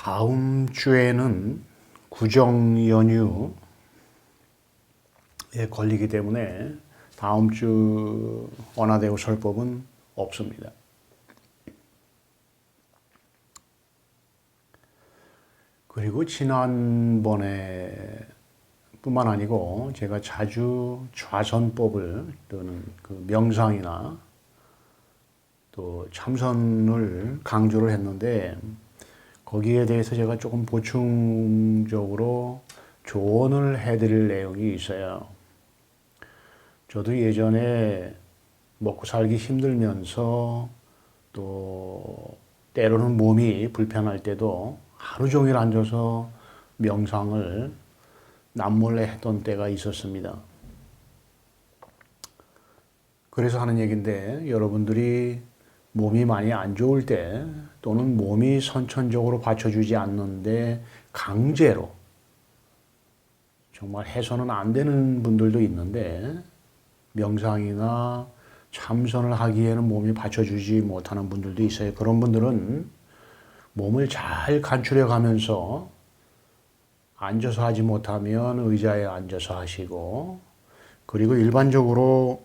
다음 주에는 구정 연휴에 걸리기 때문에 다음 주 원화대우 설법은 없습니다. 그리고 지난번에 뿐만 아니고 제가 자주 좌선법을 또는 그 명상이나 또 참선을 강조를 했는데 거기에 대해서 제가 조금 보충적으로 조언을 해드릴 내용이 있어요. 저도 예전에 먹고 살기 힘들면서 또 때로는 몸이 불편할 때도 하루 종일 앉아서 명상을 남몰래 했던 때가 있었습니다. 그래서 하는 얘기인데 여러분들이 몸이 많이 안 좋을 때 또는 몸이 선천적으로 받쳐주지 않는데 강제로 정말 해서는 안 되는 분들도 있는데 명상이나 참선을 하기에는 몸이 받쳐주지 못하는 분들도 있어요. 그런 분들은 몸을 잘 간추려 가면서 앉아서 하지 못하면 의자에 앉아서 하시고, 그리고 일반적으로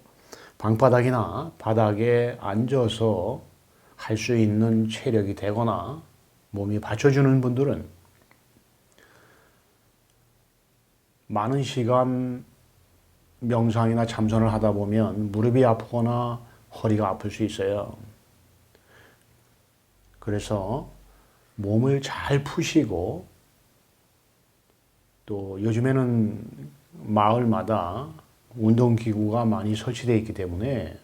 방바닥이나 바닥에 앉아서 할 수 있는 체력이 되거나 몸이 받쳐주는 분들은 많은 시간 명상이나 참선을 하다 보면 무릎이 아프거나 허리가 아플 수 있어요. 그래서 몸을 잘 푸시고, 또 요즘에는 마을마다 운동기구가 많이 설치되어 있기 때문에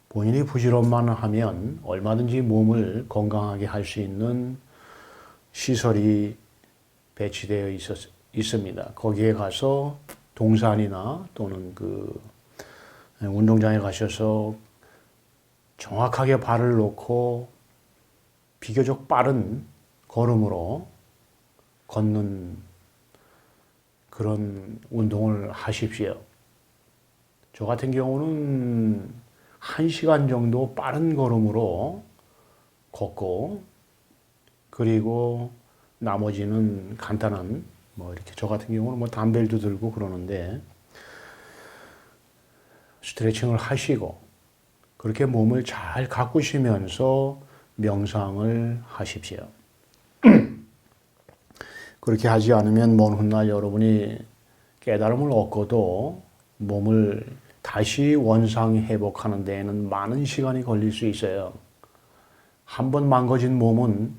본인이 부지런만 하면 얼마든지 몸을 건강하게 할 수 있는 시설이 배치되어 있습니다. 거기에 가서 동산이나 또는 그 운동장에 가셔서 정확하게 발을 놓고 비교적 빠른 걸음으로 걷는 그런 운동을 하십시오. 저 같은 경우는 1시간 정도 빠른 걸음으로 걷고, 그리고 나머지는 간단한 이렇게 저 같은 경우는 담벨도 들고 그러는데 스트레칭을 하시고 그렇게 몸을 잘 가꾸시면서 명상을 하십시오. 그렇게 하지 않으면 먼 훗날 여러분이 깨달음을 얻고도 몸을 다시 원상 회복하는 데에는 많은 시간이 걸릴 수 있어요. 한 번 망가진 몸은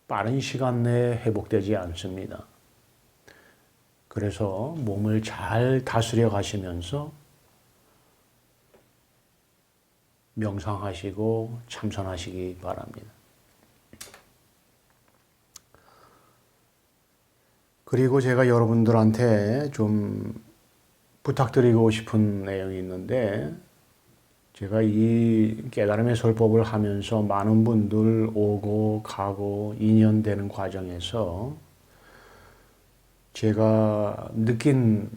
빠른 시간 내에 회복되지 않습니다. 그래서 몸을 잘 다스려 가시면서 명상하시고 참선하시기 바랍니다. 그리고 제가 여러분들한테 좀 부탁드리고 싶은 내용이 있는데, 제가 이 깨달음의 설법을 하면서 많은 분들 오고 가고 인연되는 과정에서 제가 느낀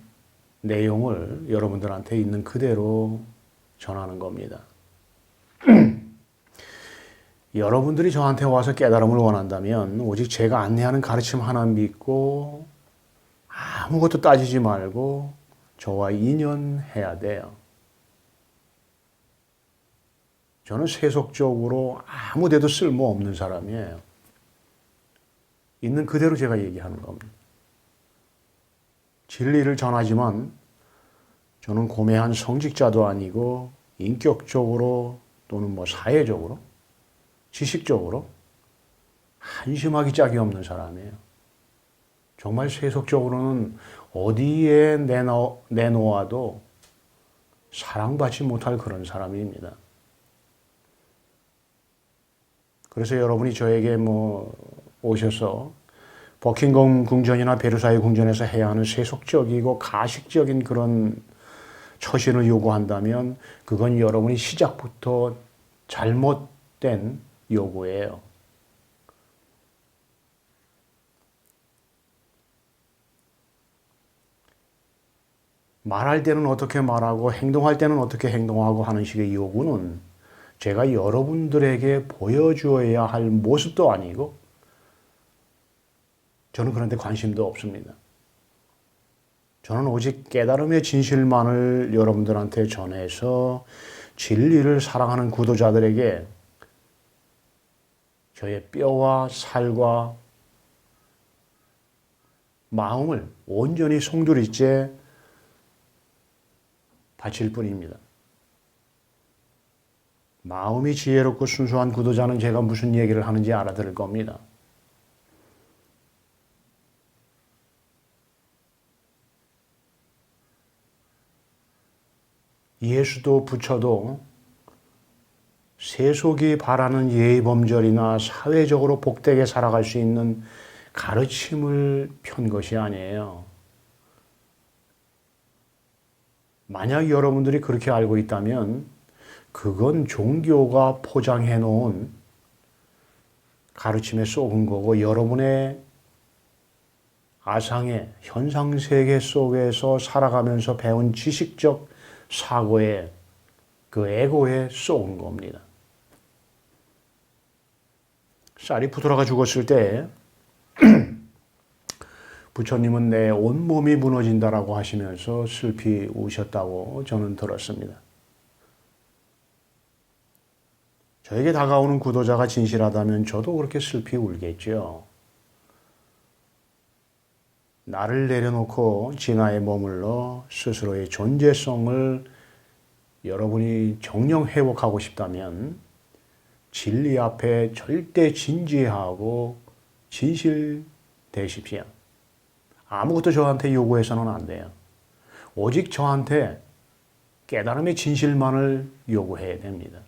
내용을 여러분들한테 있는 그대로 전하는 겁니다. 여러분들이 저한테 와서 깨달음을 원한다면 오직 제가 안내하는 가르침 하나 믿고 아무것도 따지지 말고 저와 인연해야 돼요. 저는 세속적으로 아무 데도 쓸모없는 사람이에요. 있는 그대로 제가 얘기하는 겁니다. 진리를 전하지만 저는 고매한 성직자도 아니고 인격적으로 또는 사회적으로 지식적으로 한심하기 짝이 없는 사람이에요. 정말 세속적으로는 어디에 내놓아도 사랑받지 못할 그런 사람입니다. 그래서 여러분이 저에게 오셔서 버킹엄 궁전이나 베르사유 궁전에서 해야 하는 세속적이고 가식적인 그런 처신을 요구한다면 그건 여러분이 시작부터 잘못된 요구예요. 말할 때는 어떻게 말하고 행동할 때는 어떻게 행동하고 하는 식의 요구는 제가 여러분들에게 보여주어야 할 모습도 아니고 저는 그런데 관심도 없습니다. 저는 오직 깨달음의 진실만을 여러분들한테 전해서 진리를 사랑하는 구도자들에게 저의 뼈와 살과 마음을 온전히 송두리째 바칠 뿐입니다. 마음이 지혜롭고 순수한 구도자는 제가 무슨 얘기를 하는지 알아들을 겁니다. 예수도 부처도 세속이 바라는 예의범절이나 사회적으로 복되게 살아갈 수 있는 가르침을 편 것이 아니에요. 만약 여러분들이 그렇게 알고 있다면 그건 종교가 포장해 놓은 가르침에 쏘은 거고 여러분의 아상의 현상세계 속에서 살아가면서 배운 지식적 사고에 그 에고에 쏘은 겁니다. 쌀이 부드러가 죽었을 때 부처님은 내 온몸이 무너진다라고 하시면서 슬피 우셨다고 저는 들었습니다. 저에게 다가오는 구도자가 진실하다면 저도 그렇게 슬피 울겠죠. 나를 내려놓고 진화에 머물러 스스로의 존재성을 여러분이 정령 회복하고 싶다면 진리 앞에 절대 진지하고 진실되십시오. 아무것도 저한테 요구해서는 안 돼요. 오직 저한테 깨달음의 진실만을 요구해야 됩니다.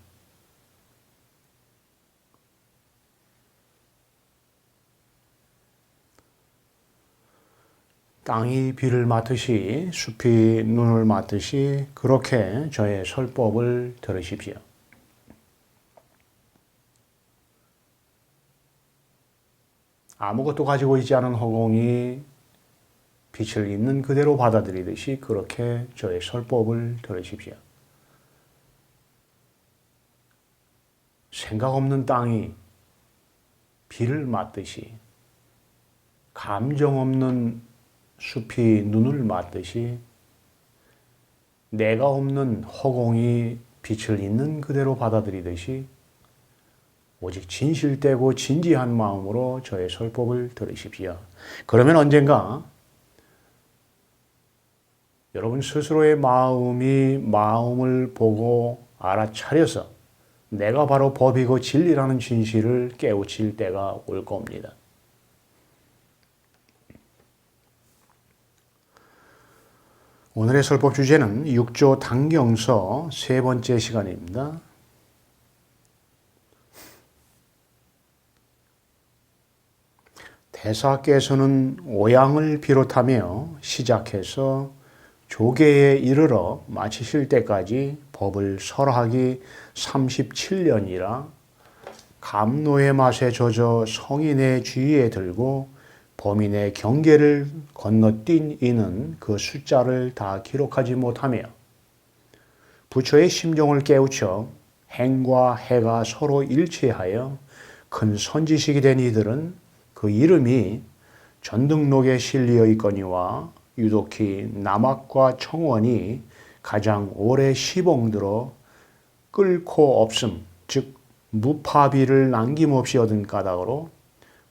땅이 비를 맞듯이 숲이 눈을 맞듯이 그렇게 저의 설법을 들으십시오. 아무것도 가지고 있지 않은 허공이 빛을 있는 그대로 받아들이듯이 그렇게 저의 설법을 들으십시오. 생각 없는 땅이 비를 맞듯이 감정 없는 숲이 눈을 맞듯이 내가 없는 허공이 빛을 있는 그대로 받아들이듯이 오직 진실되고 진지한 마음으로 저의 설법을 들으십시오. 그러면 언젠가 여러분 스스로의 마음이 마음을 보고 알아차려서 내가 바로 법이고 진리라는 진실을 깨우칠 때가 올 겁니다. 오늘의 설법 주제는 6조 당경서 세 번째 시간입니다. 대사께서는 오양을 비롯하며 시작해서 조계에 이르러 마치실 때까지 법을 설하기 37년이라 감노의 맛에 젖어 성인의 주의에 들고 범인의 경계를 건너뛴 이는 그 숫자를 다 기록하지 못하며 부처의 심정을 깨우쳐 행과 해가 서로 일치하여 큰 선지식이 된 이들은 그 이름이 전등록에 실리어 있거니와 유독히 남학과 청원이 가장 오래 시봉들어 끓고 없음, 즉 무파비를 남김없이 얻은 까닭으로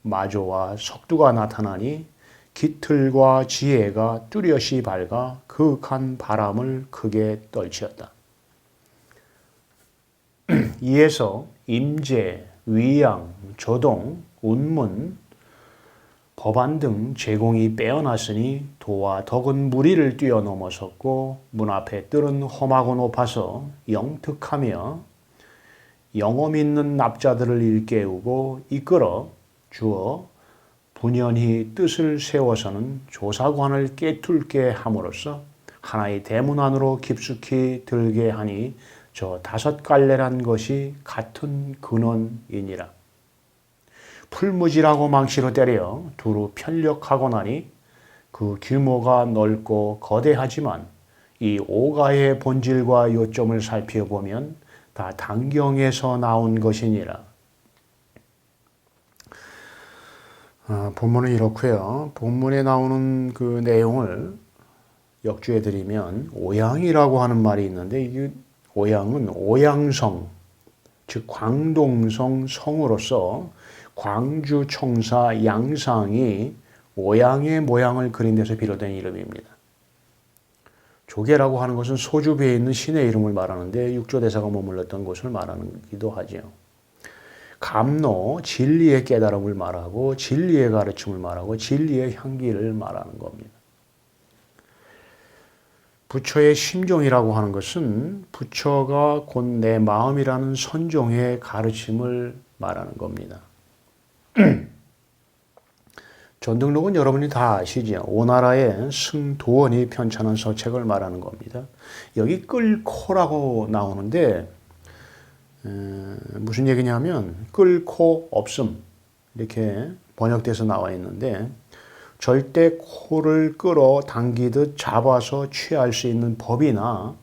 마조와 석두가 나타나니 깃틀과 지혜가 뚜렷이 밝아 그윽한 바람을 크게 떨치었다. 이에서 임제, 위양, 조동, 운문, 법안 등 제공이 빼어났으니 도와 덕은 무리를 뛰어넘어섰고 문 앞에 뜰은 험하고 높아서 영특하며 영험 있는 납자들을 일깨우고 이끌어 주어 분연히 뜻을 세워서는 조사관을 깨뚫게 함으로써 하나의 대문 안으로 깊숙이 들게 하니 저 5갈래란 것이 같은 근원이니라. 풀무지라고 망치로 때려 두루 편력하고 나니 그 규모가 넓고 거대하지만 이 오가의 본질과 요점을 살펴보면 다 당경에서 나온 것이니라. 본문은 이렇고요. 본문에 나오는 그 내용을 역주해 드리면 오양이라고 하는 말이 있는데 이 오양은 오양성, 즉 광동성 성으로서 광주 청사 양상이 오양의 모양을 그린 데서 비롯된 이름입니다. 조계라고 하는 것은 소주배에 있는 신의 이름을 말하는데 육조대사가 머물렀던 곳을 말하기도 하지요. 감로, 진리의 깨달음을 말하고 진리의 가르침을 말하고 진리의 향기를 말하는 겁니다. 부처의 심종이라고 하는 것은 부처가 곧 내 마음이라는 선종의 가르침을 말하는 겁니다. 전등록은 여러분이 다 아시죠? 오나라의 승도원이 편찬한 서책을 말하는 겁니다. 여기 끌코라고 나오는데 무슨 얘기냐면 끌코 없음 이렇게 번역돼서 나와 있는데 절대 코를 끌어 당기듯 잡아서 취할 수 있는 법이나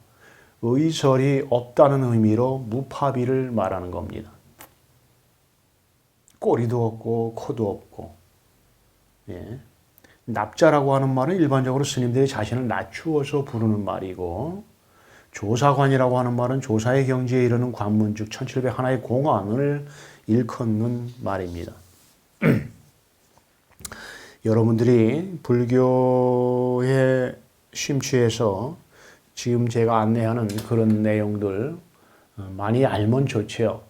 의설이 없다는 의미로 무파비를 말하는 겁니다. 꼬리도 없고 코도 없고. 예. 납자라고 하는 말은 일반적으로 스님들이 자신을 낮추어서 부르는 말이고 조사관이라고 하는 말은 조사의 경지에 이르는 관문 즉 1701의 공안을 일컫는 말입니다. 여러분들이 불교에 심취해서 지금 제가 안내하는 그런 내용들 많이 알면 좋죠.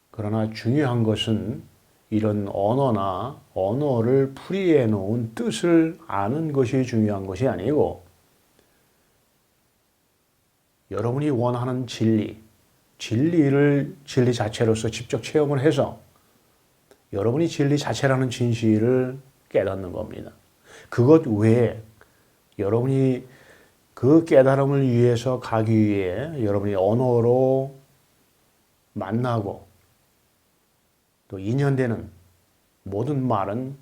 그러나 중요한 것은 이런 언어나 언어를 풀이해 놓은 뜻을 아는 것이 중요한 것이 아니고 여러분이 원하는 진리를 진리 자체로서 직접 체험을 해서 여러분이 진리 자체라는 진실을 깨닫는 겁니다. 그것 외에 여러분이 그 깨달음을 위해서 가기 위해 여러분이 언어로 만나고 또 인연되는 모든 말은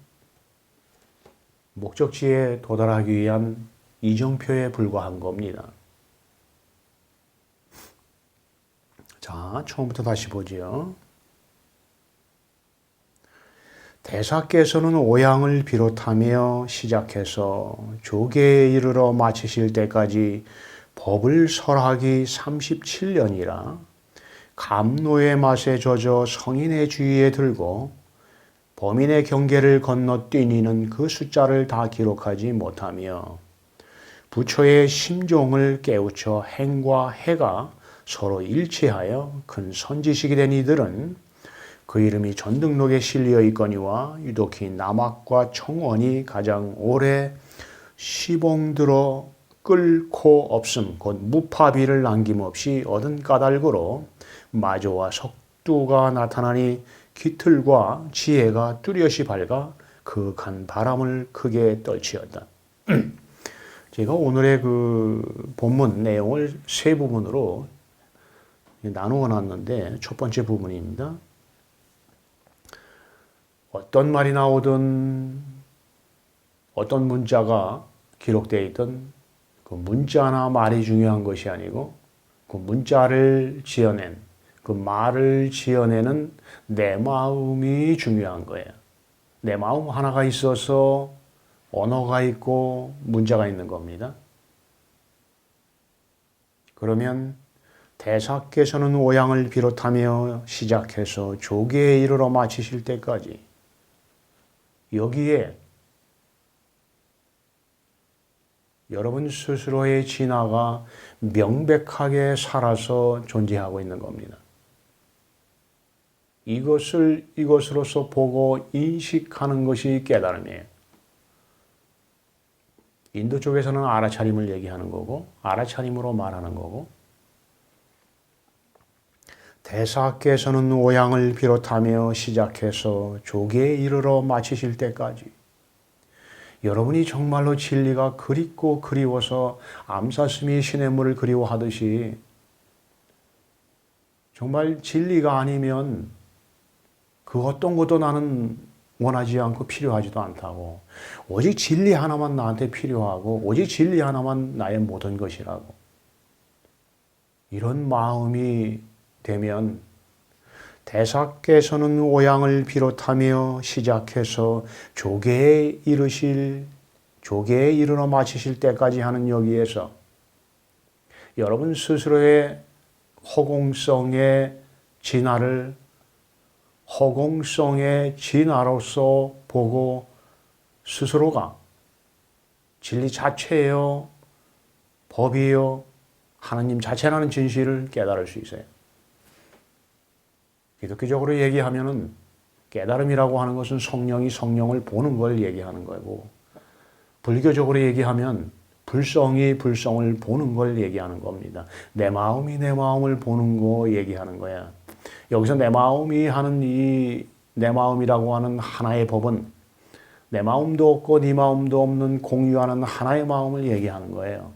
목적지에 도달하기 위한 이정표에 불과한 겁니다. 자, 처음부터 다시 보지요. 대사께서는 오양을 비롯하며 시작해서 조계에 이르러 마치실 때까지 법을 설하기 37년이라 감노의 맛에 젖어 성인의 주위에 들고 범인의 경계를 건너뛰니는 그 숫자를 다 기록하지 못하며 부처의 심종을 깨우쳐 행과 해가 서로 일치하여 큰 선지식이 된 이들은 그 이름이 전등록에 실려 있거니와 유독히 남학과 청원이 가장 오래 시봉들어 끓고 없음 곧 무파비를 남김없이 얻은 까닭으로 마조와 석두가 나타나니 깃틀과 지혜가 뚜렷이 밝아 그윽한 바람을 크게 떨치었다. 제가 오늘의 그 본문 내용을 세 부분으로 나누어 놨는데 첫 번째 부분입니다. 어떤 말이 나오든 어떤 문자가 기록되어 있든 그 문자나 말이 중요한 것이 아니고 그 문자를 지어낸 그 말을 지어내는 내 마음이 중요한 거예요. 내 마음 하나가 있어서 언어가 있고 문자가 있는 겁니다. 그러면 대사께서는 오양을 비롯하며 시작해서 조계에 이르러 마치실 때까지 여기에 여러분 스스로의 진화가 명백하게 살아서 존재하고 있는 겁니다. 이것을 이것으로서 보고 인식하는 것이 깨달음이에요. 인도 쪽에서는 알아차림을 얘기하는 거고 알아차림으로 말하는 거고 대사께서는 오양을 비롯하며 시작해서 조계에 이르러 마치실 때까지 여러분이 정말로 진리가 그립고 그리워서 암사스미 시냇물을 그리워하듯이 정말 진리가 아니면 그 어떤 것도 나는 원하지 않고 필요하지도 않다고 오직 진리 하나만 나한테 필요하고 오직 진리 하나만 나의 모든 것이라고 이런 마음이 되면 대사께서는 오양을 비롯하며 시작해서 조계에 이르러 마치실 때까지 하는 여기에서 여러분 스스로의 허공성의 진화로서 보고 스스로가 진리 자체요, 법이요, 하나님 자체라는 진실을 깨달을 수 있어요. 기독교적으로 얘기하면은 깨달음이라고 하는 것은 성령을 보는 걸 얘기하는 거고, 불교적으로 얘기하면 불성이 불성을 보는 걸 얘기하는 겁니다. 내 마음이 내 마음을 보는 거 얘기하는 거야. 여기서 내 마음이라고 하는 하나의 법은 내 마음도 없고 네 마음도 없는 공유하는 하나의 마음을 얘기하는 거예요.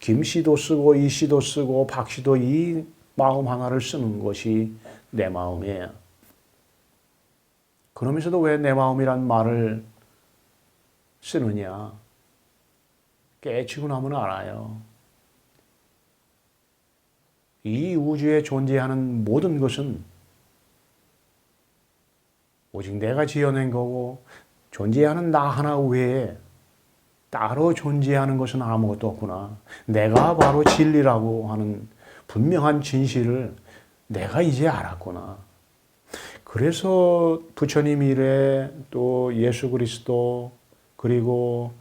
김 씨도 쓰고 이 씨도 쓰고 박 씨도 이 마음 하나를 쓰는 것이 내 마음이에요. 그러면서도 왜 내 마음이란 말을 쓰느냐? 깨치고 나면 알아요. 이 우주에 존재하는 모든 것은 오직 내가 지어낸 거고 존재하는 나 하나 외에 따로 존재하는 것은 아무것도 없구나. 내가 바로 진리라고 하는 분명한 진실을 내가 이제 알았구나. 그래서 부처님 이래 또 예수 그리스도 그리고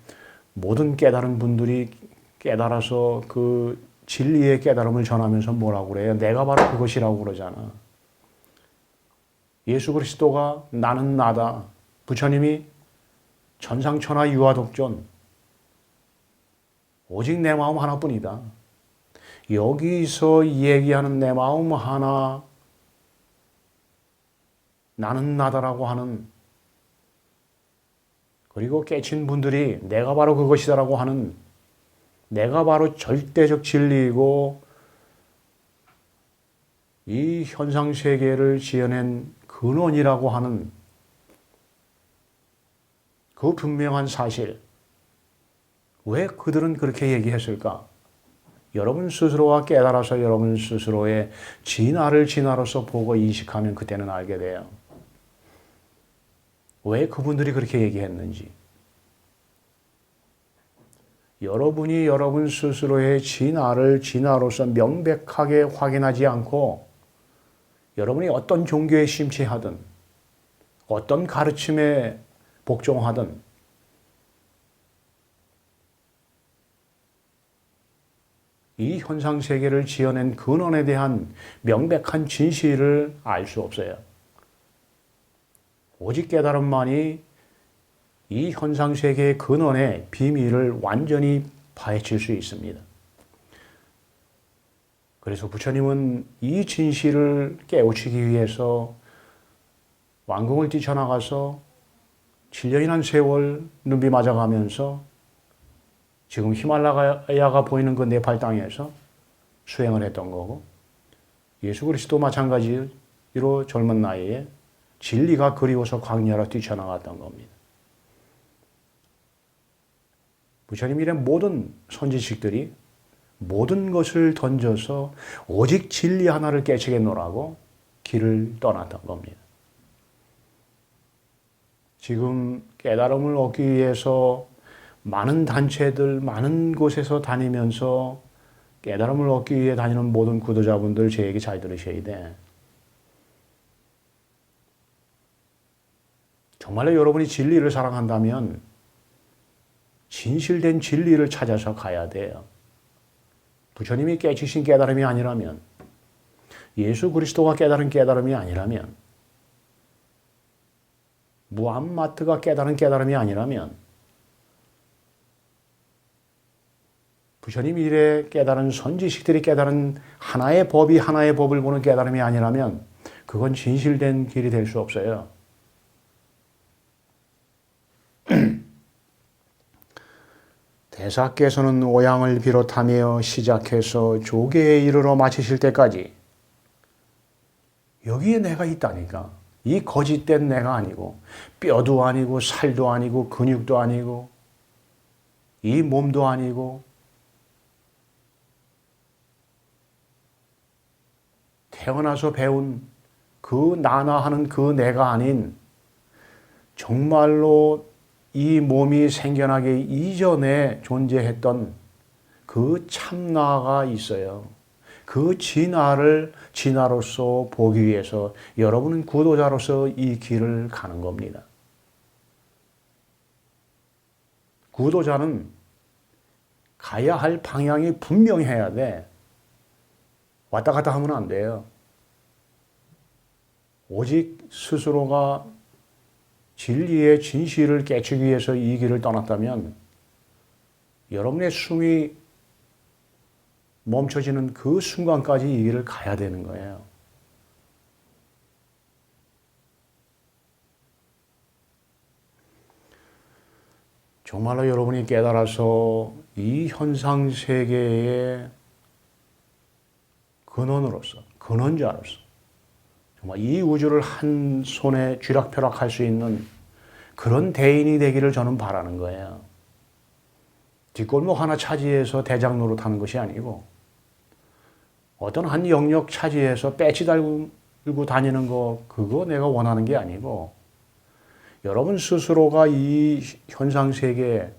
모든 깨달은 분들이 깨달아서 그 진리의 깨달음을 전하면서 뭐라고 그래요? 내가 바로 그것이라고 그러잖아. 예수 그리스도가 나는 나다. 부처님이 천상천하 유아독존. 오직 내 마음 하나뿐이다. 여기서 얘기하는 내 마음 하나, 나는 나다라고 하는, 그리고 깨친 분들이 내가 바로 그것이다라고 하는, 내가 바로 절대적 진리이고 이 현상세계를 지어낸 근원이라고 하는 그 분명한 사실. 왜 그들은 그렇게 얘기했을까? 여러분 스스로가 깨달아서 여러분 스스로의 진화로서 보고 인식하면 그때는 알게 돼요. 왜 그분들이 그렇게 얘기했는지. 여러분이 여러분 스스로의 진화로서 명백하게 확인하지 않고 여러분이 어떤 종교에 심취하든 어떤 가르침에 복종하든 이 현상세계를 지어낸 근원에 대한 명백한 진실을 알 수 없어요. 오직 깨달음만이 이 현상세계의 근원의 비밀을 완전히 파헤칠 수 있습니다. 그래서 부처님은 이 진실을 깨우치기 위해서 왕궁을 뛰쳐나가서 7년이란 세월 눈비 맞아가면서 지금 히말라야가 보이는 그 네팔 땅에서 수행을 했던 거고, 예수 그리스도 마찬가지로 젊은 나이에 진리가 그리워서 광야로 뛰쳐나갔던 겁니다. 부처님 이래 모든 선지식들이 모든 것을 던져서 오직 진리 하나를 깨치겠노라고 길을 떠났던 겁니다. 지금 깨달음을 얻기 위해서 많은 단체들, 많은 곳에서 다니면서 깨달음을 얻기 위해 다니는 모든 구도자분들 제 얘기 잘 들으셔야 돼. 정말로 여러분이 진리를 사랑한다면 진실된 진리를 찾아서 가야 돼요. 부처님이 깨치신 깨달음이 아니라면, 예수 그리스도가 깨달은 깨달음이 아니라면, 무함마트가 깨달은 깨달음이 아니라면, 부처님 이래 깨달은 선지식들이 깨달은 하나의 법을 보는 깨달음이 아니라면 그건 진실된 길이 될 수 없어요. 대사께서는 오양을 비롯하며 시작해서 조계에 이르러 마치실 때까지 여기에 내가 있다니까. 이 거짓된 내가 아니고 뼈도 아니고 살도 아니고 근육도 아니고 이 몸도 아니고 태어나서 배운 그 나나 하는 그 내가 아닌 정말로 이 몸이 생겨나기 이전에 존재했던 그 참나가 있어요. 그 진화를 진화로서 보기 위해서 여러분은 구도자로서 이 길을 가는 겁니다. 구도자는 가야 할 방향이 분명해야 돼. 왔다 갔다 하면 안 돼요. 오직 스스로가 진리의 진실을 깨치기 위해서 이 길을 떠났다면 여러분의 숨이 멈춰지는 그 순간까지 이 길을 가야 되는 거예요. 정말로 여러분이 깨달아서 이 현상 세계의 근원으로서, 근원자로서 정말 이 우주를 한 손에 쥐락펴락할 수 있는 그런 대인이 되기를 저는 바라는 거예요. 뒷골목 하나 차지해서 대장 노릇하는 것이 아니고 어떤 한 영역 차지해서 배지 달고 다니는 거 그거 내가 원하는 게 아니고 여러분 스스로가 이 현상 세계의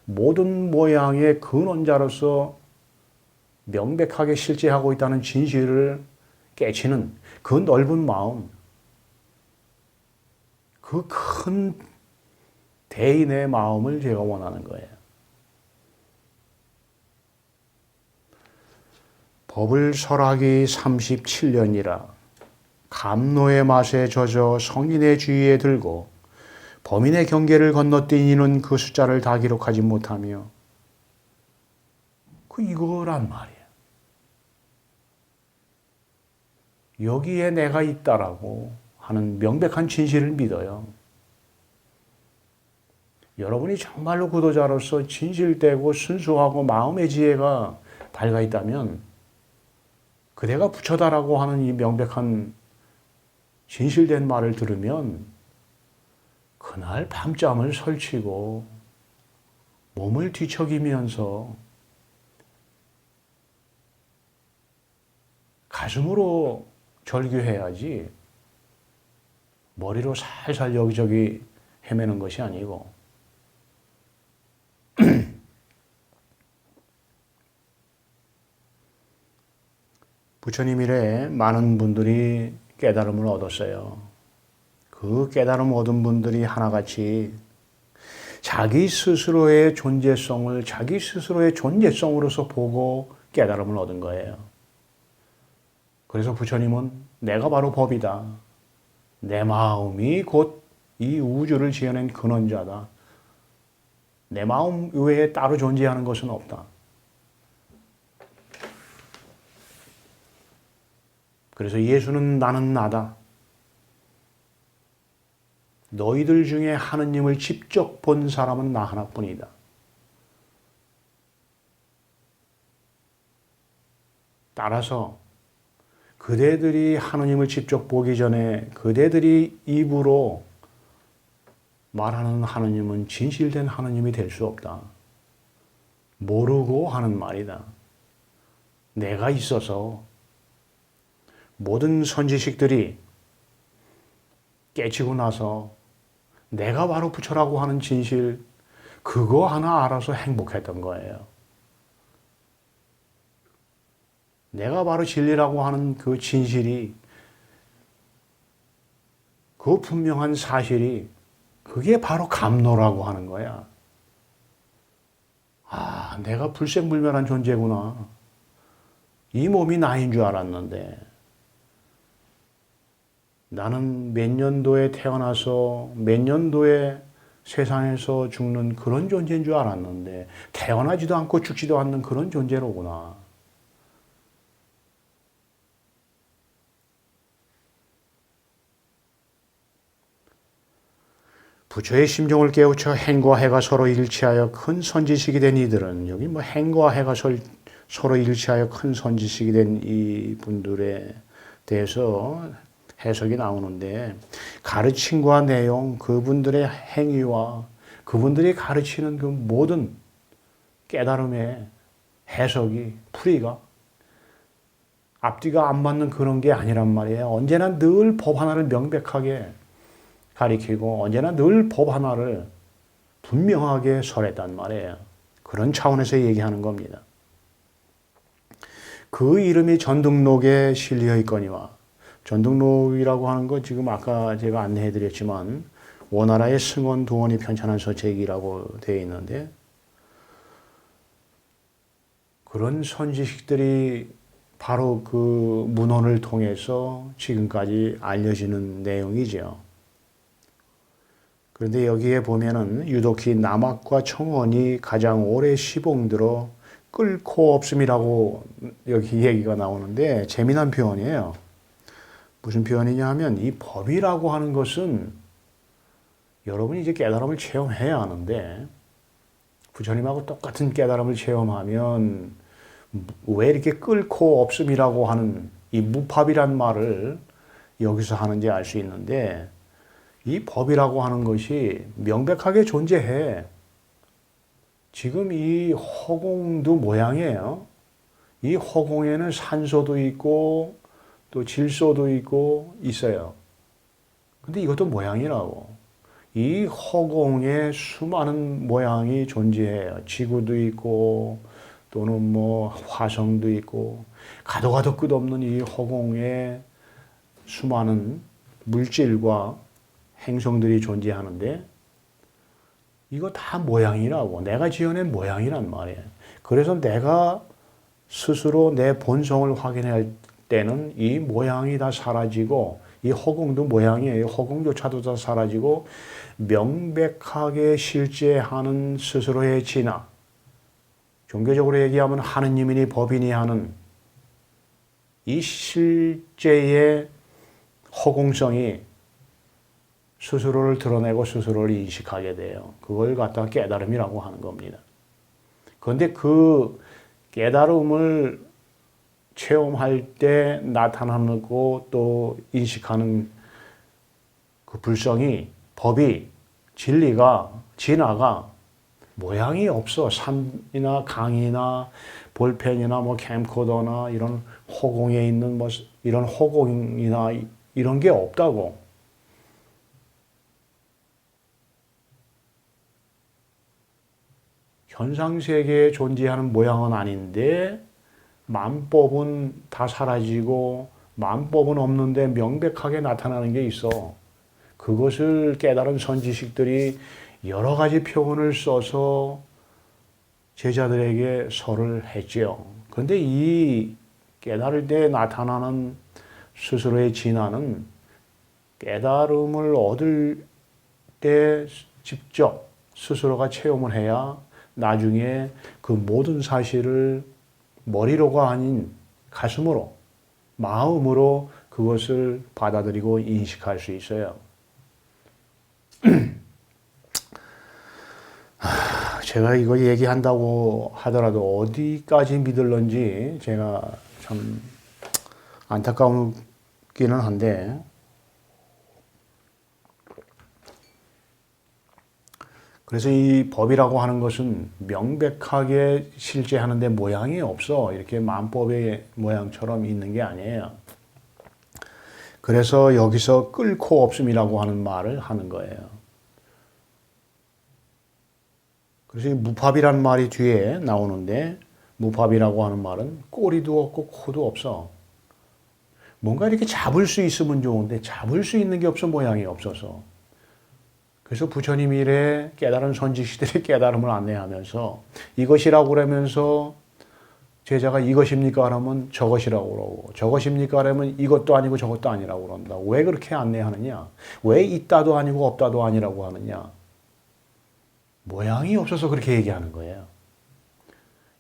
모든 모양의 근원자로서 명백하게 실제하고 있다는 진실을 깨치는 그 넓은 마음, 그 큰 대인의 마음을 제가 원하는 거예요. 법을 설하기 37년이라 감노의 맛에 젖어 성인의 주의에 들고 범인의 경계를 건너뛴 이는 그 숫자를 다 기록하지 못하며 이거란 말이에요. 여기에 내가 있다라고 하는 명백한 진실을 믿어요. 여러분이 정말로 구도자로서 진실되고 순수하고 마음의 지혜가 밝아 있다면 그대가 부처다라고 하는 이 명백한 진실된 말을 들으면 그날 밤잠을 설치고 몸을 뒤척이면서 가슴으로 절규해야지 머리로 살살 여기저기 헤매는 것이 아니고 부처님 이래 많은 분들이 깨달음을 얻었어요. 그 깨달음 얻은 분들이 하나같이 자기 스스로의 존재성을 자기 스스로의 존재성으로서 보고 깨달음을 얻은 거예요. 그래서 부처님은 내가 바로 법이다. 내 마음이 곧 이 우주를 지어낸 근원자다. 내 마음 외에 따로 존재하는 것은 없다. 그래서 예수는 나는 나다. 너희들 중에 하느님을 직접 본 사람은 나 하나뿐이다. 따라서 그대들이 하느님을 직접 보기 전에 그대들이 입으로 말하는 하느님은 진실된 하느님이 될 수 없다. 모르고 하는 말이다. 내가 있어서 모든 선지식들이 깨치고 나서 내가 바로 부처라고 하는 진실 그거 하나 알아서 행복했던 거예요. 내가 바로 진리라고 하는 그 진실이 그 분명한 사실이 그게 바로 감노라고 하는 거야. 아, 내가 불생불멸한 존재구나. 이 몸이 나인 줄 알았는데 나는 몇 년도에 태어나서 몇 년도에 세상에서 죽는 그런 존재인 줄 알았는데 태어나지도 않고 죽지도 않는 그런 존재로구나. 부처의 심정을 깨우쳐 행과 해가 서로 일치하여 큰 선지식이 된 이들은 여기 뭐 행과 해가 서로 일치하여 큰 선지식이 된 이 분들에 대해서 해석이 나오는데 가르침과 내용, 그분들의 행위와 그분들이 가르치는 그 모든 깨달음의 해석이 풀이가 앞뒤가 안 맞는 그런 게 아니란 말이에요. 언제나 늘 법 하나를 명백하게 가리키고 언제나 늘 법 하나를 분명하게 설했단 말이에요. 그런 차원에서 얘기하는 겁니다. 그 이름이 전등록에 실려 있거니와 전등록이라고 하는 거 지금 아까 제가 안내해 드렸지만 원나라의 승원 두원이 편찬한 서책이라고 되어 있는데 그런 선지식들이 바로 그 문헌을 통해서 지금까지 알려지는 내용이죠. 그런데 여기에 보면은 유독히 남학과 청원이 가장 오래 시봉들어 끓고 없음이라고 여기 얘기가 나오는데 재미난 표현이에요. 무슨 표현이냐 하면 이 법이라고 하는 것은 여러분이 이제 깨달음을 체험해야 하는데 부처님하고 똑같은 깨달음을 체험하면 왜 이렇게 끓고 없음이라고 하는 이 무법이란 말을 여기서 하는지 알 수 있는데 이 법이라고 하는 것이 명백하게 존재해. 지금 이 허공도 모양이에요. 이 허공에는 산소도 있고 또 질소도 있고 있어요. 근데 이것도 모양이라고. 이 허공에 수많은 모양이 존재해요. 지구도 있고 또는 뭐 화성도 있고 가도 가도 끝없는 이 허공에 수많은 물질과 행성들이 존재하는데 이거 다 모양이라고. 내가 지어낸 모양이란 말이에요. 그래서 내가 스스로 내 본성을 확인할 때는 이 모양이 다 사라지고 이 허공도 모양이에요. 허공조차도 다 사라지고 명백하게 실제하는 스스로의 진화. 종교적으로 얘기하면 하느님이니 법이니 하는 이 실제의 허공성이 스스로를 드러내고 스스로를 인식하게 돼요. 그걸 갖다가 깨달음이라고 하는 겁니다. 그런데 그 깨달음을 체험할 때 나타나고 또 인식하는 그 불성이, 법이, 진리가, 진화가 모양이 없어. 산이나 강이나 볼펜이나 뭐 캠코더나 이런 허공에 있는 뭐 이런 허공이나 이런 게 없다고. 현상세계에 존재하는 모양은 아닌데 만법은 다 사라지고 만법은 없는데 명백하게 나타나는 게 있어. 그것을 깨달은 선지식들이 여러 가지 표현을 써서 제자들에게 설을 했지요. 그런데 이 깨달을 때 나타나는 스스로의 진화는 깨달음을 얻을 때 직접 스스로가 체험을 해야 나중에 그 모든 사실을 머리로가 아닌 가슴으로, 마음으로 그것을 받아들이고 인식할 수 있어요. 제가 이거 얘기한다고 하더라도 어디까지 믿을런지 제가 참 안타까우기는 한데 그래서 이 법이라고 하는 것은 명백하게 실제하는데 모양이 없어. 이렇게 만법의 모양처럼 있는 게 아니에요. 그래서 여기서 끓고 없음이라고 하는 말을 하는 거예요. 그래서 이 무법이라는 말이 뒤에 나오는데 무법이라고 하는 말은 꼬리도 없고 코도 없어. 뭔가 이렇게 잡을 수 있으면 좋은데 잡을 수 있는 게 없어. 모양이 없어서. 그래서 부처님 이래 깨달은 선지식들의 깨달음을 안내하면서 이것이라고 그러면서 제자가 이것입니까? 하면 저것이라고 그러고 저것입니까? 하면 이것도 아니고 저것도 아니라고 그런다. 왜 그렇게 안내하느냐? 왜 있다도 아니고 없다도 아니라고 하느냐? 모양이 없어서 그렇게 얘기하는 거예요.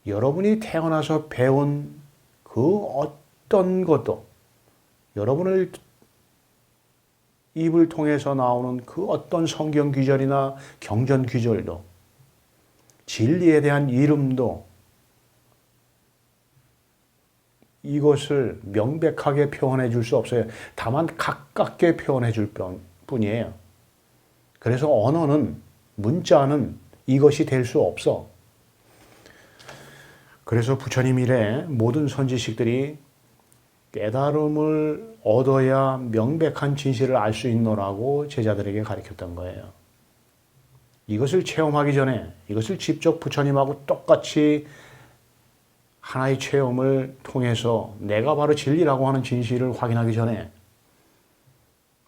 여러분이 태어나서 배운 그 어떤 것도 여러분을 입을 통해서 나오는 그 어떤 성경 귀절이나 경전 귀절도 진리에 대한 이름도 이것을 명백하게 표현해 줄 수 없어요. 다만 가깝게 표현해 줄 뿐이에요. 그래서 언어는 문자는 이것이 될 수 없어. 그래서 부처님 이래 모든 선지식들이 깨달음을 얻어야 명백한 진실을 알 수 있노라고 제자들에게 가르쳤던 거예요. 이것을 체험하기 전에, 이것을 직접 부처님하고 똑같이 하나의 체험을 통해서 내가 바로 진리라고 하는 진실을 확인하기 전에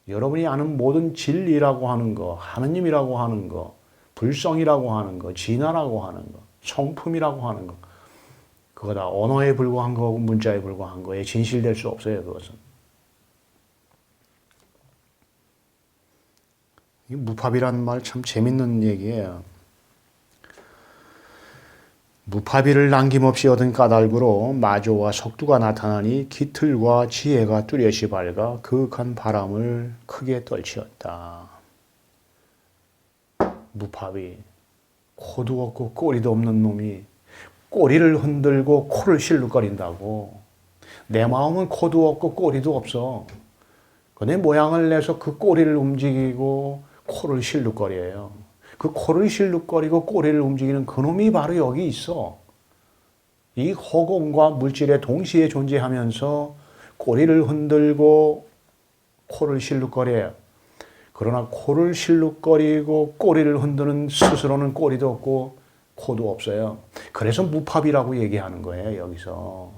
여러분이 아는 모든 진리라고 하는 거, 하느님이라고 하는 거, 불성이라고 하는 거, 진화라고 하는 거, 성품이라고 하는 거, 그거 다 언어에 불과한 거고 문자에 불과한 거에 진실될 수 없어요, 그것은. 이 무파비라는 말 참 재밌는 얘기예요. 무파비를 남김없이 얻은 까닭으로 마조와 석두가 나타나니 깃틀과 지혜가 뚜렷이 밝아 그윽한 바람을 크게 떨치었다. 무파비, 코도 없고 꼬리도 없는 놈이 꼬리를 흔들고 코를 실룩거린다고. 내 마음은 코도 없고 꼬리도 없어. 내 모양을 내서 그 꼬리를 움직이고 코를 실룩거려요. 그 코를 실룩거리고 꼬리를 움직이는 그놈이 바로 여기 있어. 이 허공과 물질에 동시에 존재하면서 꼬리를 흔들고 코를 실룩거려요. 그러나 코를 실룩거리고 꼬리를 흔드는 스스로는 꼬리도 없고 코도 없어요. 그래서 무팝이라고 얘기하는 거예요, 여기서.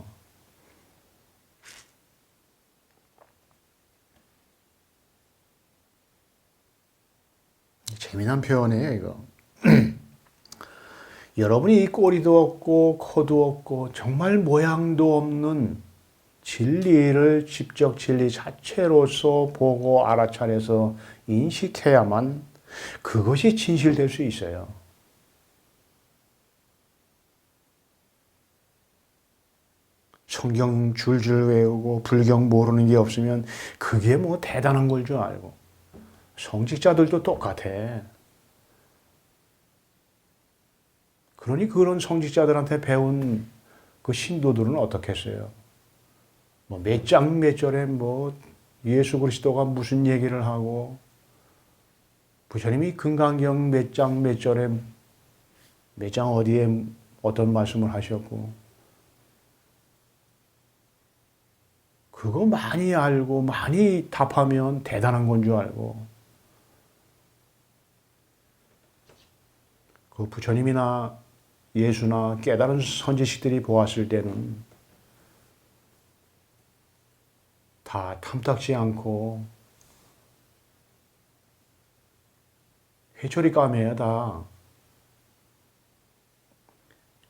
재미난 표현이에요, 이거. 여러분이 이 꼬리도 없고 코도 없고 정말 모양도 없는 진리를 직접 진리 자체로서 보고 알아차려서 인식해야만 그것이 진실될 수 있어요. 성경 줄줄 외우고 불경 모르는 게 없으면 그게 뭐 대단한 걸 줄 알고. 성직자들도 똑같아. 그러니 그런 성직자들한테 배운 그 신도들은 어떻겠어요? 뭐 몇 장 몇 절에 뭐 예수 그리스도가 무슨 얘기를 하고 부처님이 금강경 몇 장 몇 절에 몇 장 어디에 어떤 말씀을 하셨고 그거 많이 알고 많이 답하면 대단한 건 줄 알고 그 부처님이나 예수나 깨달은 선지식들이 보았을 때는 다 탐탁지 않고 회초리 까매요, 다.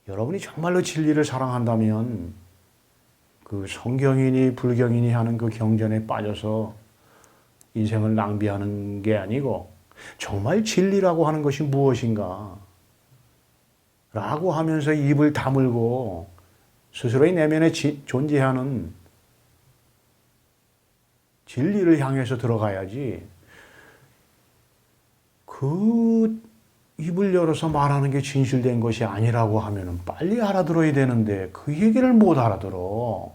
여러분이 정말로 진리를 사랑한다면 그 성경이니 불경이니 하는 그 경전에 빠져서 인생을 낭비하는 게 아니고 정말 진리라고 하는 것이 무엇인가 라고 하면서 입을 다물고 스스로의 내면에 존재하는 진리를 향해서 들어가야지 그 입을 열어서 말하는 게 진실된 것이 아니라고 하면 빨리 알아들어야 되는데 그 얘기를 못 알아들어.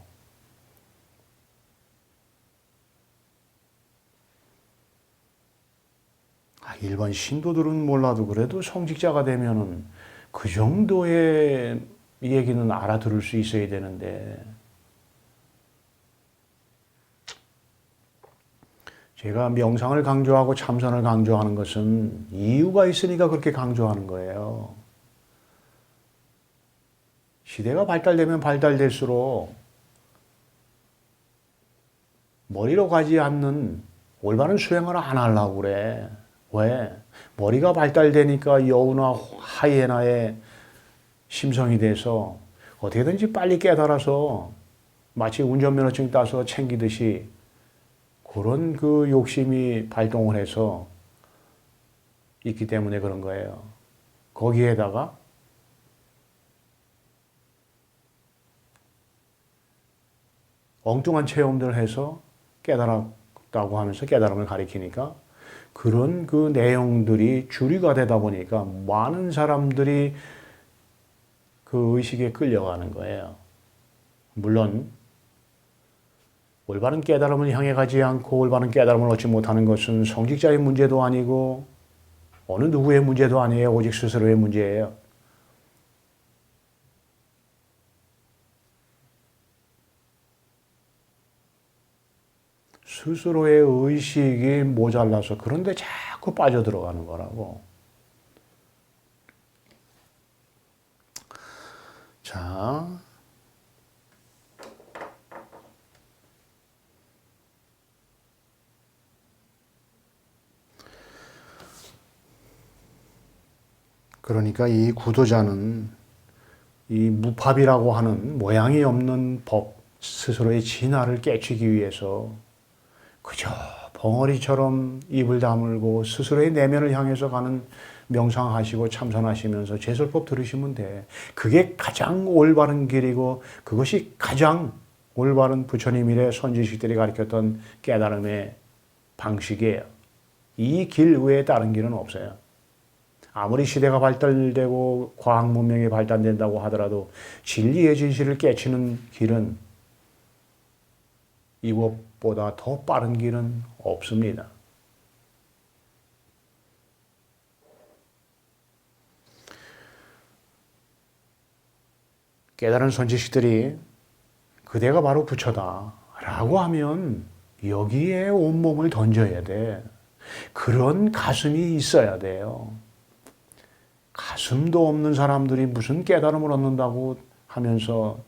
일반 신도들은 몰라도 그래도 성직자가 되면은 그 정도의 얘기는 알아들을 수 있어야 되는데 제가 명상을 강조하고 참선을 강조하는 것은 이유가 있으니까 그렇게 강조하는 거예요. 시대가 발달되면 발달될수록 머리로 가지 않는 올바른 수행을 안 하려고 그래. 왜? 머리가 발달되니까 여우나 하이에나의 심성이 돼서 어떻게든지 빨리 깨달아서 마치 운전면허증 따서 챙기듯이 그런 그 욕심이 발동을 해서 있기 때문에 그런 거예요. 거기에다가 엉뚱한 체험들을 해서 깨달았다고 하면서 깨달음을 가리키니까 그런 그 내용들이 주류가 되다 보니까 많은 사람들이 그 의식에 끌려가는 거예요. 물론 올바른 깨달음을 향해 가지 않고 올바른 깨달음을 얻지 못하는 것은 성직자의 문제도 아니고 어느 누구의 문제도 아니에요. 오직 스스로의 문제예요. 스스로의 의식이 모자라서 그런데 자꾸 빠져들어가는 거라고. 자, 그러니까 이 구도자는 이 무팝이라고 하는 모양이 없는 법, 스스로의 진화를 깨치기 위해서 그저 벙어리처럼 입을 다물고 스스로의 내면을 향해서 가는 명상하시고 참선하시면서 제설법 들으시면 돼. 그게 가장 올바른 길이고 그것이 가장 올바른 부처님 이래 선지식들이 가르쳤던 깨달음의 방식이에요. 이 길 외에 다른 길은 없어요. 아무리 시대가 발달되고 과학 문명이 발달된다고 하더라도 진리의 진실을 깨치는 길은 이것보다 더 빠른 길은 없습니다. 깨달은 선지식들이 그대가 바로 부처다 라고 하면 여기에 온몸을 던져야 돼. 그런 가슴이 있어야 돼요. 가슴도 없는 사람들이 무슨 깨달음을 얻는다고 하면서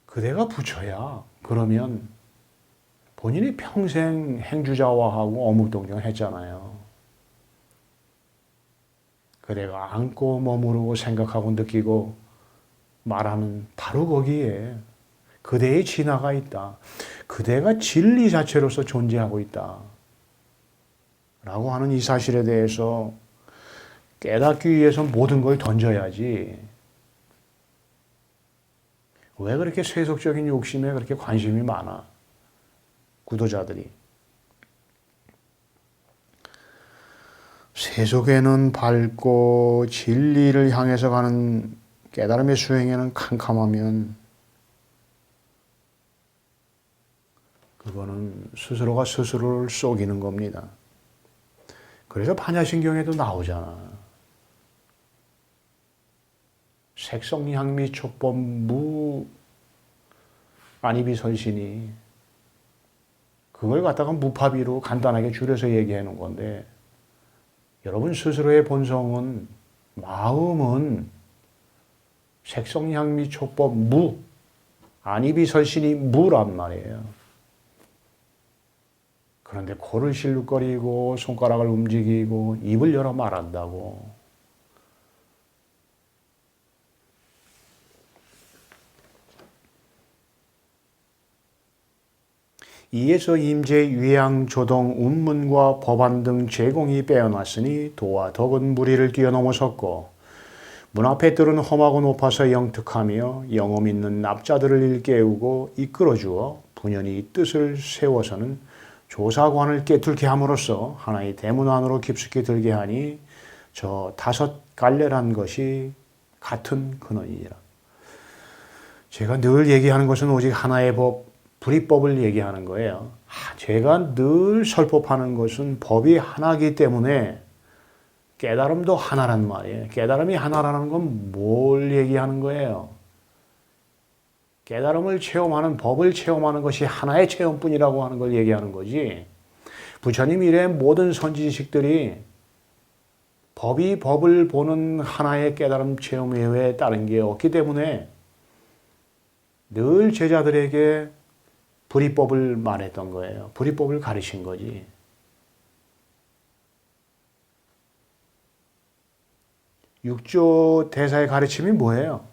그대가 부처야. 그러면 본인이 평생 행주자화하고 어묵동정 했잖아요. 그대가 안고 머무르고 생각하고 느끼고 말하는 바로 거기에 그대의 진화가 있다. 그대가 진리 자체로서 존재하고 있다. 라고 하는 이 사실에 대해서 깨닫기 위해서 모든 걸 던져야지. 왜 그렇게 세속적인 욕심에 그렇게 관심이 많아? 구도자들이. 세속에는 밝고 진리를 향해서 가는 깨달음의 수행에는 캄캄하면 그거는 스스로가 스스로를 속이는 겁니다. 그래서 반야신경에도 나오잖아. 색성향미 촉법 무 안이비설신이 그걸 갖다가 무파비로 간단하게 줄여서 얘기해 놓은 건데 여러분 스스로의 본성은 마음은 색성향미 촉법 무 안이비설신이 무란 말이에요. 그런데 코를 실룩거리고 손가락을 움직이고 입을 열어 말한다고. 이에서 임제, 위양, 조동, 운문과 법안 등 제공이 빼어났으니 도와 덕은 무리를 뛰어넘어섰고 문 앞에 뜰은 험하고 높아서 영특하며 영험 있는 납자들을 일깨우고 이끌어주어 분연히 뜻을 세워서는 조사관을 깨뚫게 함으로써 하나의 대문 안으로 깊숙이 들게 하니 저 다섯 갈래란 것이 같은 근원이니라. 제가 늘 얘기하는 것은 오직 하나의 법, 불이법을 얘기하는 거예요. 제가 늘 설법하는 것은 법이 하나이기 때문에 깨달음도 하나란 말이에요. 깨달음이 하나라는 건 뭘 얘기하는 거예요? 깨달음을 체험하는 법을 체험하는 것이 하나의 체험뿐이라고 하는 걸 얘기하는 거지. 부처님 이래 모든 선지식들이 법이 법을 보는 하나의 깨달음 체험 외에 다른 게 없기 때문에 늘 제자들에게 불이법을 말했던 거예요. 불이법을 가르친 거지. 육조 대사의 가르침이 뭐예요?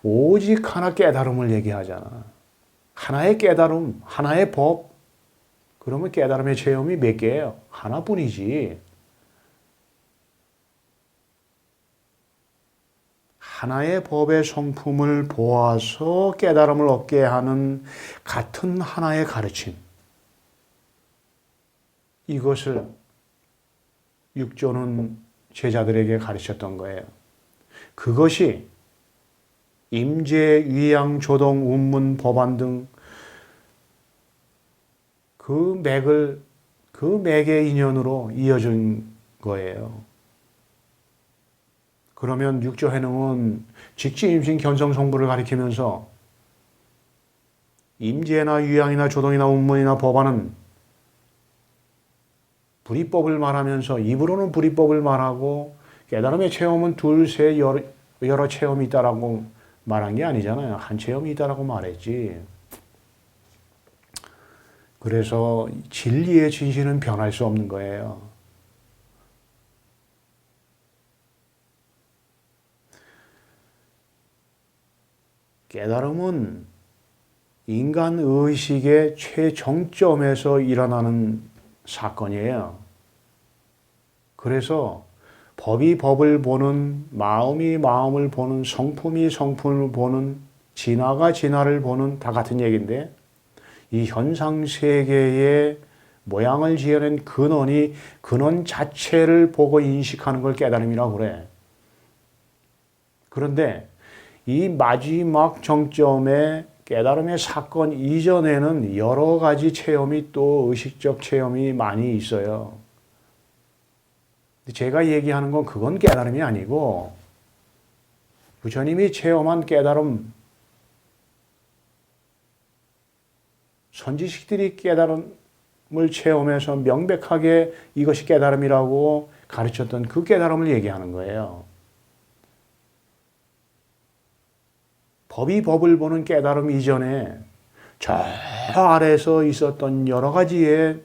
오직 하나 깨달음을 얘기하잖아. 하나의 깨달음, 하나의 법. 그러면 깨달음의 체험이 몇 개예요? 하나뿐이지. 하나의 법의 성품을 보아서 깨달음을 얻게 하는 같은 하나의 가르침. 이것을 육조는 제자들에게 가르쳤던 거예요. 그것이 임재, 위양, 조동, 운문, 법안 등 그 맥의 인연으로 이어진 거예요. 그러면 육조해능은 직지 임신 견성 성부를 가리키면서 임재나 유양이나 조동이나 운문이나 법안은 불이법을 말하면서 입으로는 불이법을 말하고 깨달음의 체험은 둘, 셋, 여러 체험이 있다라고 말한 게 아니잖아요. 한 체험이 있다라고 말했지. 그래서 진리의 진실은 변할 수 없는 거예요. 깨달음은 인간 의식의 최정점에서 일어나는 사건이에요. 그래서 법이 법을 보는, 마음이 마음을 보는, 성품이 성품을 보는, 진화가 진화를 보는 다 같은 얘기인데 이 현상 세계의 모양을 지어낸 근원이 근원 자체를 보고 인식하는 걸 깨달음이라고 그래. 그런데 이 마지막 정점에 깨달음의 사건 이전에는 여러 가지 체험이 또 의식적 체험이 많이 있어요. 제가 얘기하는 건 그건 깨달음이 아니고 부처님이 체험한 깨달음, 선지식들이 깨달음을 체험해서 명백하게 이것이 깨달음이라고 가르쳤던 그 깨달음을 얘기하는 거예요. 법이 법을 보는 깨달음 이전에 저 아래에서 있었던 여러 가지의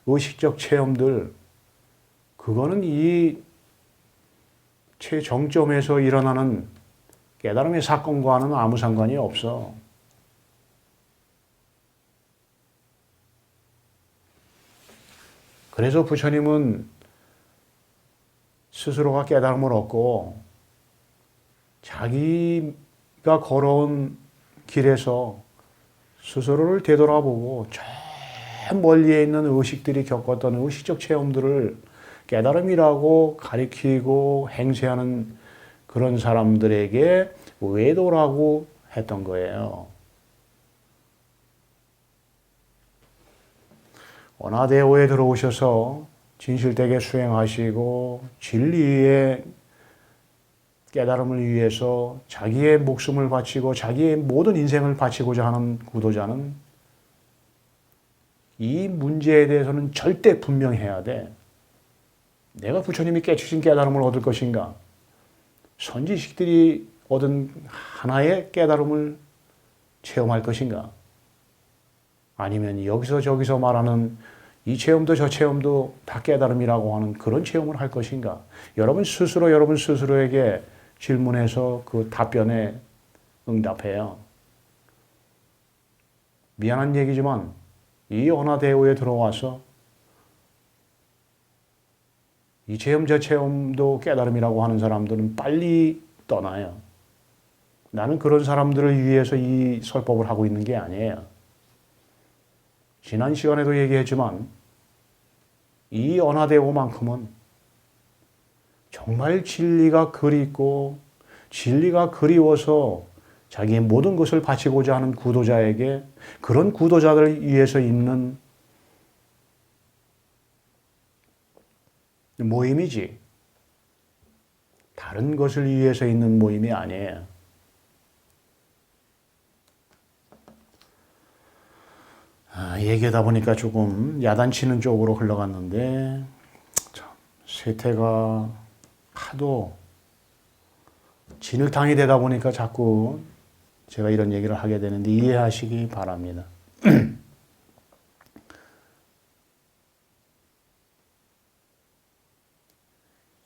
의식적 체험들, 그거는 이 최정점에서 일어나는 깨달음의 사건과는 아무 상관이 없어. 그래서 부처님은 스스로가 깨달음을 얻고 자기가 걸어온 길에서 스스로를 되돌아보고 저 멀리에 있는 의식들이 겪었던 의식적 체험들을 깨달음이라고 가리키고 행세하는 그런 사람들에게 외도라고 했던 거예요. 원화대오에 들어오셔서 진실되게 수행하시고 진리의 깨달음을 위해서 자기의 목숨을 바치고 자기의 모든 인생을 바치고자 하는 구도자는 이 문제에 대해서는 절대 분명해야 돼. 내가 부처님이 깨주신 깨달음을 얻을 것인가? 선지식들이 얻은 하나의 깨달음을 체험할 것인가? 아니면 여기서 저기서 말하는 이 체험도 저 체험도 다 깨달음이라고 하는 그런 체험을 할 것인가? 여러분 스스로에게 질문해서 그 답변에 응답해요. 미안한 얘기지만 이 언화대오에 들어와서 이 체험 저 체험도 깨달음이라고 하는 사람들은 빨리 떠나요. 나는 그런 사람들을 위해서 이 설법을 하고 있는 게 아니에요. 지난 시간에도 얘기했지만 이 언화대오만큼은 정말 진리가 그립고 진리가 그리워서 자기의 모든 것을 바치고자 하는 구도자에게 그런 구도자들을 위해서 있는 모임이지 다른 것을 위해서 있는 모임이 아니에요. 얘기하다 보니까 조금 야단치는 쪽으로 흘러갔는데 참, 세태가 하도 진흙탕이 되다 보니까 자꾸 제가 이런 얘기를 하게 되는데 이해하시기 바랍니다.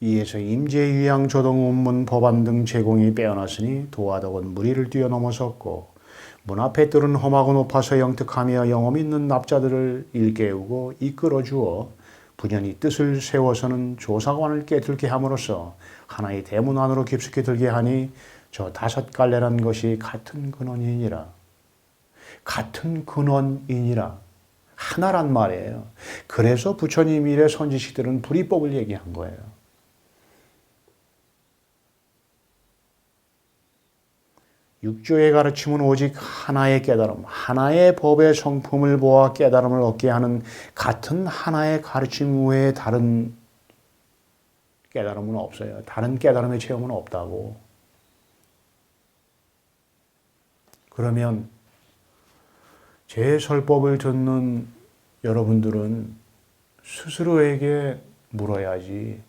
이에서 임재유양 조동운문 법안 등 제공이 빼어났으니 도화덕은 무리를 뛰어넘어섰고 문 앞에 뜰은 험하고 높아서 영특하며 영험 있는 납자들을 일깨우고 이끌어주어 분연히 뜻을 세워서는 조사관을 깨들게 함으로써 하나의 대문 안으로 깊숙이 들게 하니 저 5갈래란 것이 같은 근원이니라. 같은 근원이니라. 하나란 말이에요. 그래서 부처님 일의 선지식들은 불이법을 얘기한 거예요. 육조의 가르침은 오직 하나의 깨달음, 하나의 법의 성품을 보아 깨달음을 얻게 하는 같은 하나의 가르침 외에 다른 깨달음은 없어요. 다른 깨달음의 체험은 없다고. 그러면 제 설법을 듣는 여러분들은 스스로에게 물어야지.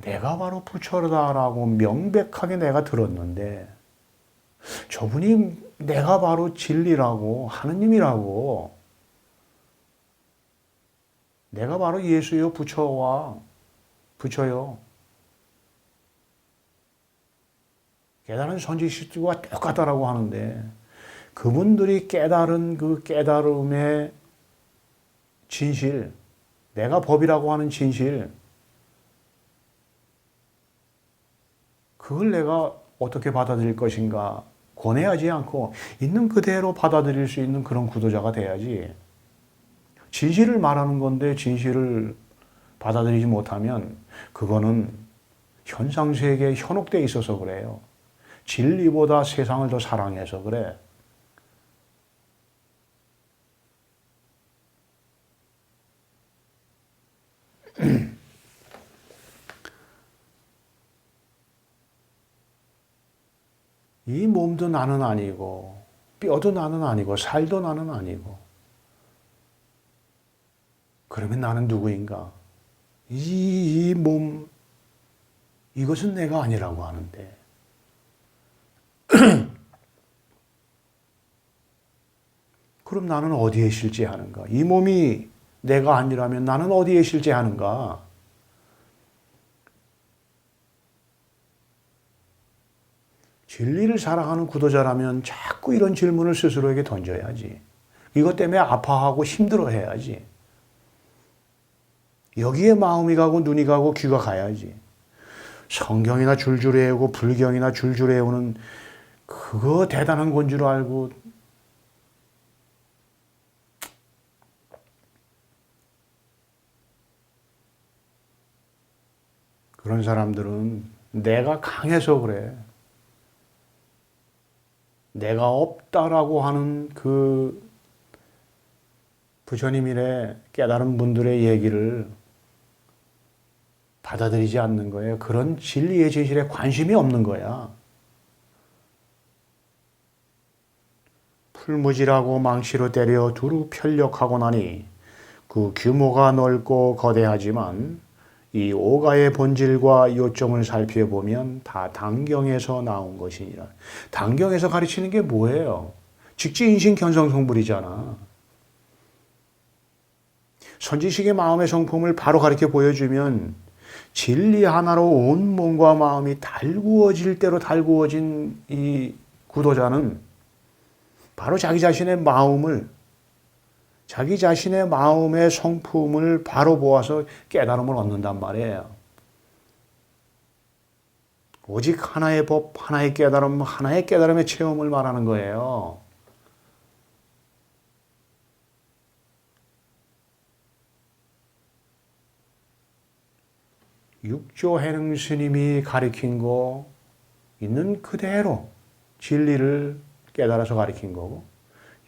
내가 바로 부처다라고 명백하게 내가 들었는데 저분이 내가 바로 진리라고 하느님이라고 내가 바로 예수요 부처요 깨달은 선지식들과 똑같다라고 하는데 그분들이 깨달은 그 깨달음의 진실, 내가 법이라고 하는 진실, 그걸 내가 어떻게 받아들일 것인가 권해하지 않고 있는 그대로 받아들일 수 있는 그런 구도자가 돼야지. 진실을 말하는 건데 진실을 받아들이지 못하면 그거는 현상세계에 현혹되어 있어서 그래요. 진리보다 세상을 더 사랑해서 그래. 이 몸도 나는 아니고 뼈도 나는 아니고 살도 나는 아니고 그러면 나는 누구인가? 이 몸 이것은 내가 아니라고 하는데 그럼 나는 어디에 실제하는가? 이 몸이 내가 아니라면 나는 어디에 실제하는가? 진리를 사랑하는 구도자라면 자꾸 이런 질문을 스스로에게 던져야지. 이것 때문에 아파하고 힘들어해야지. 여기에 마음이 가고 눈이 가고 귀가 가야지. 성경이나 줄줄 외우고 불경이나 줄줄 외우는 그거 대단한 건 줄 알고 그런 사람들은 내가 강해서 그래. 내가 없다라고 하는 그 부처님이래 깨달은 분들의 얘기를 받아들이지 않는 거예요. 그런 진리의 진실에 관심이 없는 거야. 풀무지라고 망치로 때려 두루 편력하고 나니 그 규모가 넓고 거대하지만 이 오가의 본질과 요점을 살펴보면 다 당경에서 나온 것이니라. 당경에서 가르치는 게 뭐예요? 직지인신 견성성불이잖아. 선지식의 마음의 성품을 바로 가르쳐 보여주면 진리 하나로 온 몸과 마음이 달구어질 대로 달구어진 이 구도자는 바로 자기 자신의 마음의 성품을 바로 보아서 깨달음을 얻는단 말이에요. 오직 하나의 법, 하나의 깨달음, 하나의 깨달음의 체험을 말하는 거예요. 육조 해능 스님이 가르친 거 있는 그대로 진리를 깨달아서 가르친 거고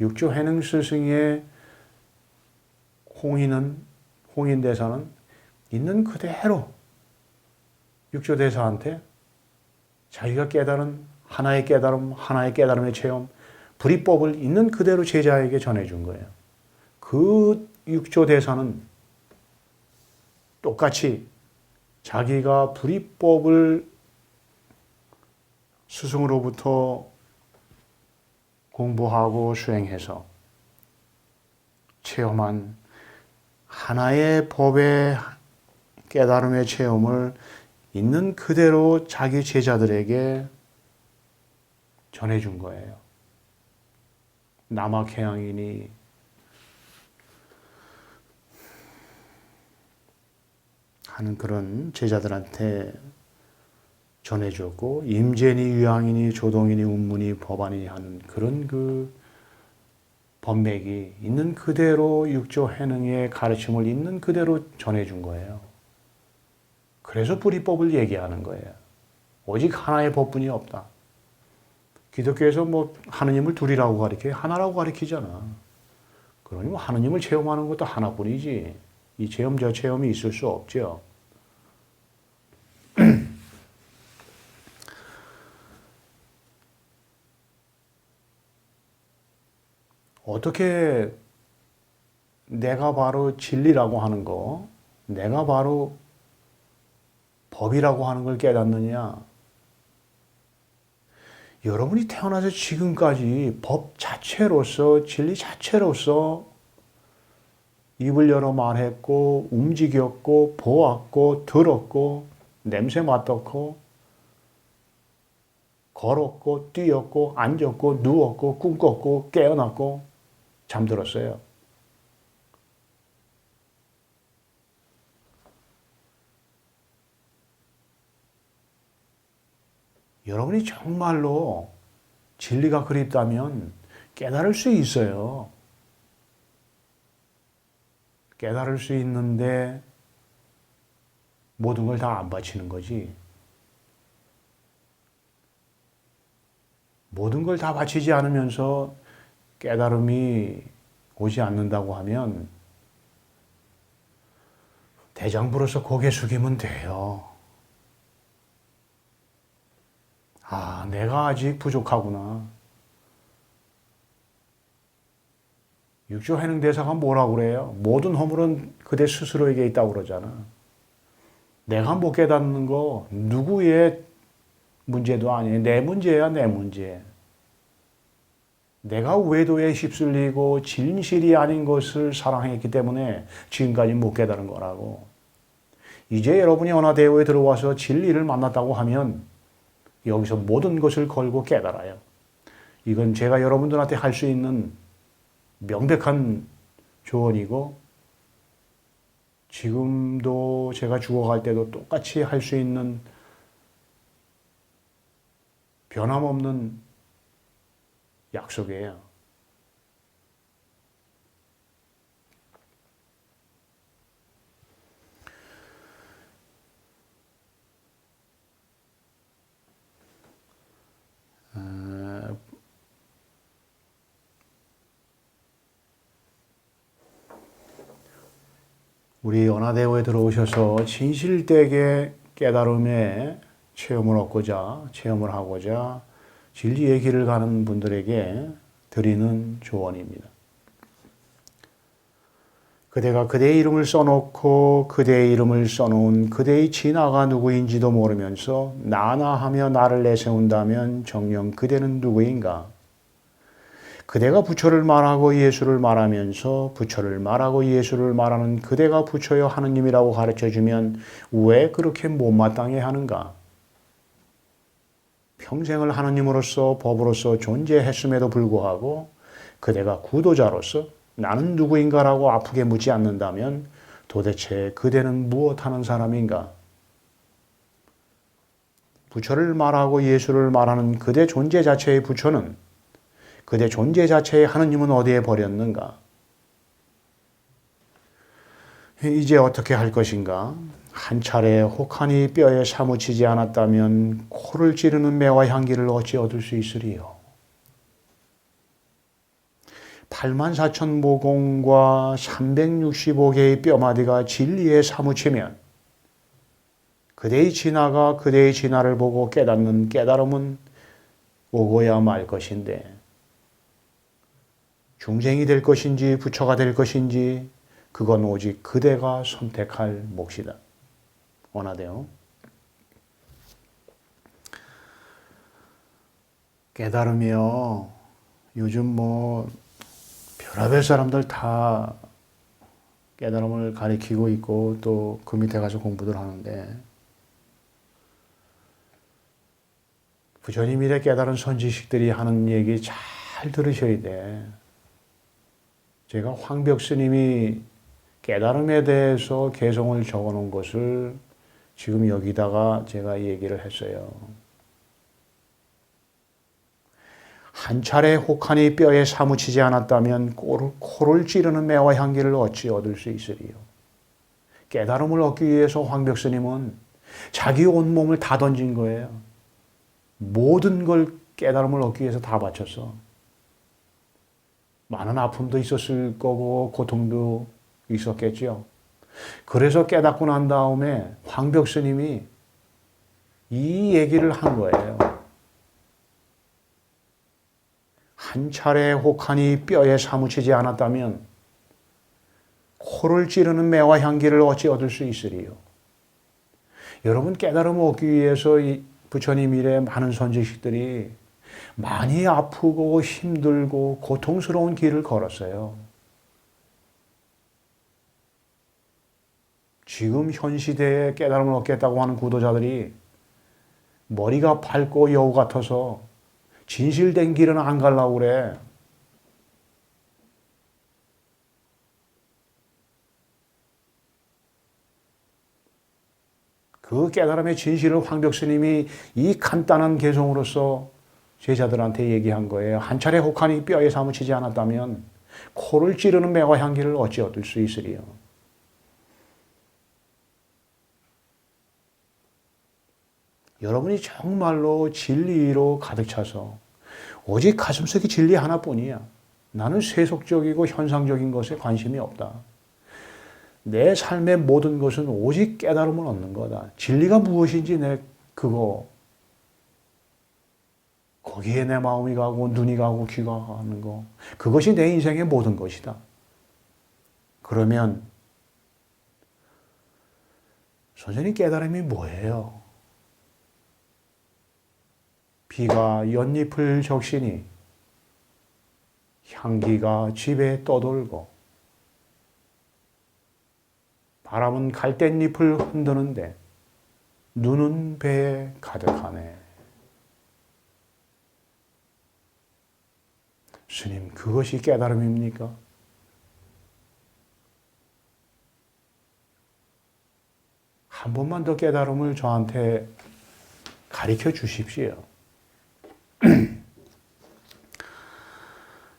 육조 해능 스승의 홍인대사는 있는 그대로 육조대사한테 자기가 깨달은 하나의 깨달음, 하나의 깨달음의 체험, 불이법을 있는 그대로 제자에게 전해준 거예요. 그 육조대사는 똑같이 자기가 불이법을 스승으로부터 공부하고 수행해서 체험한 하나의 법의 깨달음의 체험을 있는 그대로 자기 제자들에게 전해준 거예요. 남학해양이니 하는 그런 제자들한테 전해줬고 임재니 유양이니 조동이니 운문이 법안이니 하는 그런 그 법맥이 있는 그대로 육조 해능의 가르침을 있는 그대로 전해준 거예요. 그래서 불이법을 얘기하는 거예요. 오직 하나의 법뿐이 없다. 기독교에서 뭐 하느님을 둘이라고 가르쳐요. 하나라고 가르치잖아. 그러니 뭐 하느님을 체험하는 것도 하나뿐이지. 이 체험 저 체험이 있을 수 없죠. 어떻게 내가 바로 진리라고 하는 거, 내가 바로 법이라고 하는 걸 깨닫느냐? 여러분이 태어나서 지금까지 법 자체로서, 진리 자체로서 입을 열어 말했고, 움직였고, 보았고, 들었고, 냄새 맡았고, 걸었고, 뛰었고, 앉았고, 누웠고, 꿈꿨고, 깨어났고, 잠들었어요. 여러분이 정말로 진리가 그립다면 깨달을 수 있어요. 깨달을 수 있는데 모든 걸 다 안 바치는 거지. 모든 걸 다 바치지 않으면서 깨달음이 오지 않는다고 하면 대장부로서 고개 숙이면 돼요. 아, 내가 아직 부족하구나. 육조 해능 대사가 뭐라고 그래요? 모든 허물은 그대 스스로에게 있다고 그러잖아. 내가 못 깨닫는 거 누구의 문제도 아니에요. 내 문제야, 내 문제. 내가 외도에 휩쓸리고 진실이 아닌 것을 사랑했기 때문에 지금까지 못 깨달은 거라고. 이제 여러분이 언하대오에 들어와서 진리를 만났다고 하면 여기서 모든 것을 걸고 깨달아요. 이건 제가 여러분들한테 할 수 있는 명백한 조언이고 지금도 제가 죽어갈 때도 똑같이 할 수 있는 변함없는 약속이에요. 우리 연화대오에 들어오셔서 진실되게 깨달음의 체험을 얻고자, 체험을 하고자 진리의 길을 가는 분들에게 드리는 조언입니다. 그대가 그대의 이름을 써놓고 그대의 이름을 써놓은 그대의 진아가 누구인지도 모르면서 나나 하며 나를 내세운다면 정녕 그대는 누구인가? 그대가 부처를 말하고 예수를 말하면서 부처를 말하고 예수를 말하는 그대가 부처여 하느님이라고 가르쳐주면 왜 그렇게 못마땅해 하는가? 평생을 하느님으로서 법으로서 존재했음에도 불구하고 그대가 구도자로서 나는 누구인가라고 아프게 묻지 않는다면 도대체 그대는 무엇하는 사람인가? 부처를 말하고 예수를 말하는 그대 존재 자체의 부처는 그대 존재 자체의 하느님은 어디에 버렸는가? 이제 어떻게 할 것인가? 한 차례 혹하니 뼈에 사무치지 않았다면 코를 찌르는 매와 향기를 어찌 얻을 수 있으리요? 84,000 모공과 365개의 뼈마디가 진리에 사무치면 그대의 진화가 그대의 진화를 보고 깨닫는 깨달음은 오고야 말 것인데 중생이 될 것인지 부처가 될 것인지 그건 오직 그대가 선택할 몫이다. 원하대요. 깨달음이요. 요즘 별의별 사람들 다 깨달음을 가리키고 있고 또 그 밑에 가서 공부들 하는데 부처님 이래 깨달은 선지식들이 하는 얘기 잘 들으셔야 돼. 제가 황벽 스님이 깨달음에 대해서 개성을 적어 놓은 것을 지금 여기다가 제가 얘기를 했어요. 한 차례 혹하니 뼈에 사무치지 않았다면 코를 찌르는 매와 향기를 어찌 얻을 수 있으리요. 깨달음을 얻기 위해서 황벽 스님은 자기 온몸을 다 던진 거예요. 모든 걸 깨달음을 얻기 위해서 다 바쳤어. 많은 아픔도 있었을 거고 고통도 있었겠죠. 그래서 깨닫고 난 다음에 황벽 스님이 이 얘기를 한 거예요. 한 차례 혹하니 뼈에 사무치지 않았다면 코를 찌르는 매와 향기를 어찌 얻을 수 있으리요. 여러분 깨달음을 얻기 위해서 이 부처님 이래 많은 선지식들이 많이 아프고 힘들고 고통스러운 길을 걸었어요. 지금 현 시대에 깨달음을 얻겠다고 하는 구도자들이 머리가 밝고 여우 같아서 진실된 길은 안 가려고 그래. 그 깨달음의 진실을 황벽 스님이 이 간단한 개성으로서 제자들한테 얘기한 거예요. 한 차례 혹하니 뼈에 사무치지 않았다면 코를 찌르는 매와 향기를 어찌 얻을 수 있으리요. 여러분이 정말로 진리로 가득 차서 오직 가슴속에 진리 하나뿐이야. 나는 세속적이고 현상적인 것에 관심이 없다. 내 삶의 모든 것은 오직 깨달음을 얻는 거다. 진리가 무엇인지 내 그거 거기에 내 마음이 가고 눈이 가고 귀가 가는 거 그것이 내 인생의 모든 것이다. 그러면 선생님 깨달음이 뭐예요? 비가 연잎을 적시니 향기가 집에 떠돌고 바람은 갈대잎을 흔드는데 눈은 배에 가득하네. 스님, 그것이 깨달음입니까? 한 번만 더 깨달음을 저한테 가르쳐 주십시오.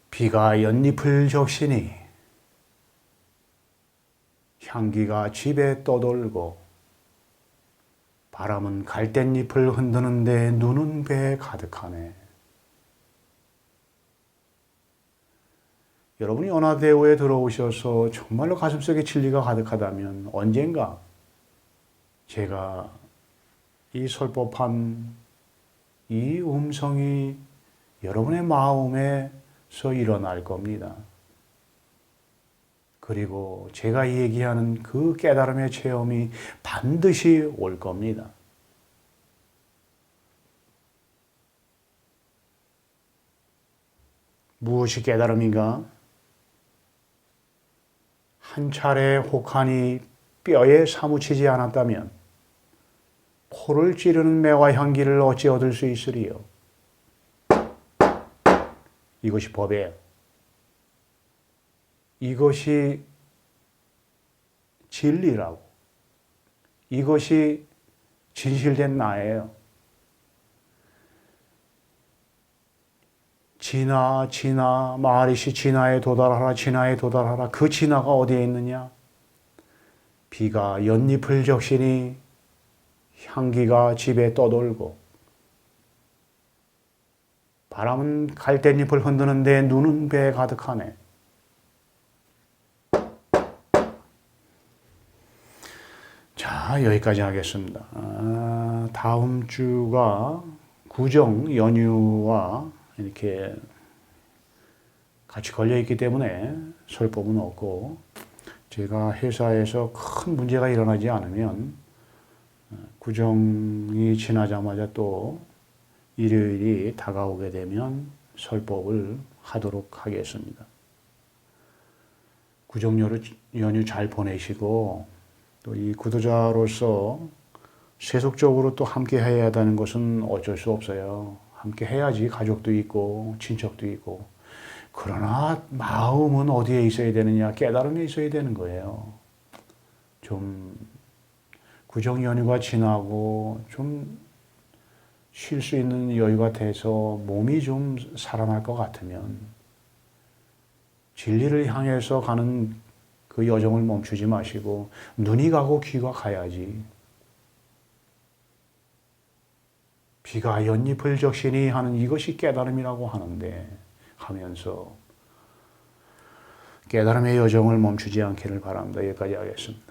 비가 연잎을 적시니 향기가 집에 떠돌고 바람은 갈대잎을 흔드는데 눈은 배에 가득하네. 여러분이 연화대오에 들어오셔서 정말로 가슴속에 진리가 가득하다면 언젠가 제가 이 설법한 이 음성이 여러분의 마음에서 일어날 겁니다. 그리고 제가 얘기하는 그 깨달음의 체험이 반드시 올 겁니다. 무엇이 깨달음인가? 한 차례 혹하니 뼈에 사무치지 않았다면 코를 찌르는 매와 향기를 어찌 얻을 수 있으리요? 이것이 법이에요. 이것이 진리라고. 이것이 진실된 나예요. 진화, 마하리시 진화에 도달하라, 진화에 도달하라. 그 진화가 어디에 있느냐? 비가 연잎을 적시니 향기가 집에 떠돌고 바람은 갈대잎을 흔드는데 눈은 배에 가득하네. 자, 여기까지 하겠습니다. 다음 주가 구정 연휴와 이렇게 같이 걸려있기 때문에 설법은 없고 제가 회사에서 큰 문제가 일어나지 않으면 구정이 지나자마자 또 일요일이 다가오게 되면 설법을 하도록 하겠습니다. 구정 연휴 잘 보내시고 또 이 구도자로서 세속적으로 또 함께 해야 한다는 것은 어쩔 수 없어요. 함께 해야지 가족도 있고 친척도 있고. 그러나 마음은 어디에 있어야 되느냐? 깨달음에 있어야 되는 거예요. 좀 구정 연휴가 지나고 좀 쉴 수 있는 여유가 돼서 몸이 좀 살아날 것 같으면 진리를 향해서 가는 그 여정을 멈추지 마시고 눈이 가고 귀가 가야지. 비가 연잎을 적시니 하는 이것이 깨달음이라고 하는데 하면서 깨달음의 여정을 멈추지 않기를 바랍니다. 여기까지 하겠습니다.